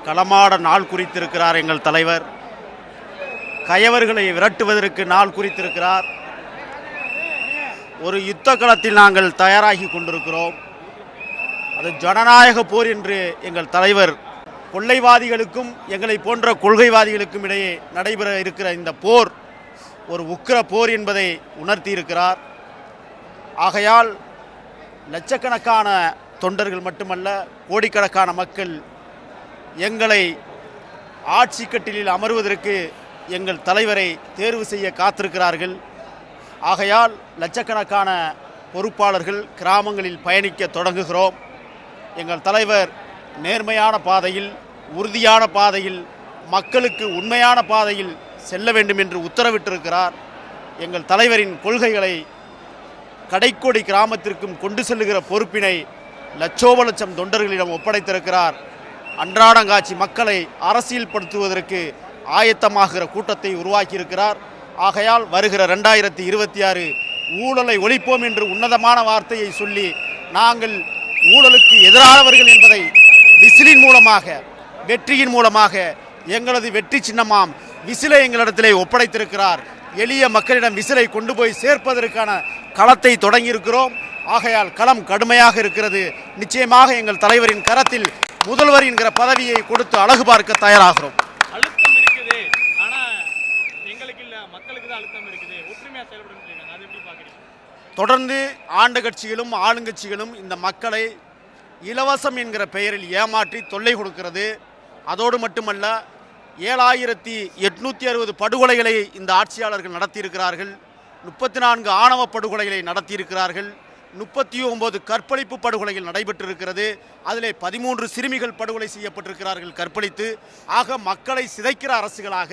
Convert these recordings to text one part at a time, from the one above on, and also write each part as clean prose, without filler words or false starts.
களமாட நாள் குறித்திருக்கிறார் எங்கள் தலைவர். கயவர்களை விரட்டுவதற்கு நாள் குறித்திருக்கிறார். ஒரு யுத்த களத்தில் நாங்கள் தயாராகி கொண்டிருக்கிறோம். அது ஜனநாயக போர் என்று எங்கள் தலைவர் கொள்ளைவாதிகளுக்கும் எங்களை போன்ற கொள்கைவாதிகளுக்கும் இடையே நடைபெற இருக்கிற இந்த போர் ஒரு உக்கிர போர் என்பதை உணர்த்தி இருக்கிறார். ஆகையால் லட்சக்கணக்கான தொண்டர்கள் மட்டுமல்ல, கோடிக்கணக்கான மக்கள் எங்களை ஆட்சி கட்டிலில் அமர்வதற்கு எங்கள் தலைவரை தேர்வு செய்ய காத்திருக்கிறார்கள். ஆகையால் லட்சக்கணக்கான பொறுப்பாளர்கள் கிராமங்களில் பயணிக்க தொடங்குகிறோம். எங்கள் தலைவர் நேர்மையான பாதையில், உறுதியான பாதையில், மக்களுக்கு உண்மையான பாதையில் செல்ல வேண்டும் என்று உத்தரவிட்டிருக்கிறார். எங்கள் தலைவரின் கொள்கைகளை கடைக்கோடி கிராமத்திற்கும் கொண்டு செல்லுகிற பொறுப்பினை லட்சோப லட்சம் தொண்டர்களிடம் ஒப்படைத்திருக்கிறார். அன்றாடங்காட்சி மக்களை அரசியல் படுத்துவதற்கு ஆயத்தமாகிற கூட்டத்தை உருவாக்கியிருக்கிறார். ஆகையால் வருகிற 2026 ஊழலை ஒழிப்போம் என்று உன்னதமான வார்த்தையை சொல்லி நாங்கள் ஊழலுக்கு எதிரானவர்கள் என்பதை விசிலின் மூலமாக, வெற்றியின் மூலமாக எங்களது வெற்றி சின்னமாம் விசிலை எங்களிடத்திலே ஒப்படைத்திருக்கிறார். எளிய மக்களிடம் விசிலை கொண்டு போய் சேர்ப்பதற்கான களத்தை தொடங்கியிருக்கிறோம். ஆகையால் களம் கடுமையாக இருக்கிறது. நிச்சயமாக எங்கள் தலைவரின் கரத்தில் முதல்வர் என்கிற பதவியை கொடுத்து அழகு பார்க்க தயாராகிறோம். அழுத்தம் இருக்குது, ஆனா எங்களுக்கு இல்ல, மக்களுக்கு தான் அழுத்தம் இருக்குது. ஒற்றுமையா செயல்படும். அது எப்படி பாக்குறீங்க? தொடர்ந்து ஆண்ட கட்சிகளும் ஆளுங்கட்சிகளும் இந்த மக்களை இலவசம் என்கிற பெயரில் ஏமாற்றி தொல்லை கொடுக்கிறது. அதோடு மட்டுமல்ல, 7860 படுகொலைகளை இந்த ஆட்சியாளர்கள் நடத்தியிருக்கிறார்கள். 34 ஆணவ படுகொலைகளை நடத்தியிருக்கிறார்கள். 39 கற்பழிப்பு படுகொலைகள் நடைபெற்றிருக்கிறது. அதிலே 13 சிறுமிகள் படுகொலை செய்யப்பட்டிருக்கிறார்கள் கற்பழித்து. ஆக மக்களை சிதைக்கிற அரசுகளாக,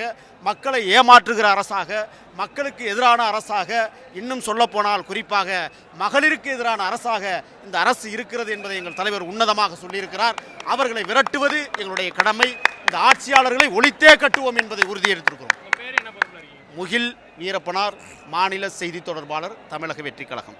மக்களை ஏமாற்றுகிற அரசாக, மக்களுக்கு எதிரான அரசாக, இன்னும் சொல்லப்போனால் குறிப்பாக மகளிருக்கு எதிரான அரசாக இந்த அரசு இருக்கிறது என்பதை எங்கள் தலைவர் உன்னதமாக சொல்லியிருக்கிறார். அவர்களை விரட்டுவது எங்களுடைய கடமை. இந்த ஆட்சியாளர்களை ஒழித்தே கட்டுவோம் என்பதை உறுதியெடுத்திருக்கிறோம். முகில் வீரப்பனார், மாநில செய்தி தொடர்பாளர், தமிழக வெற்றி கழகம்.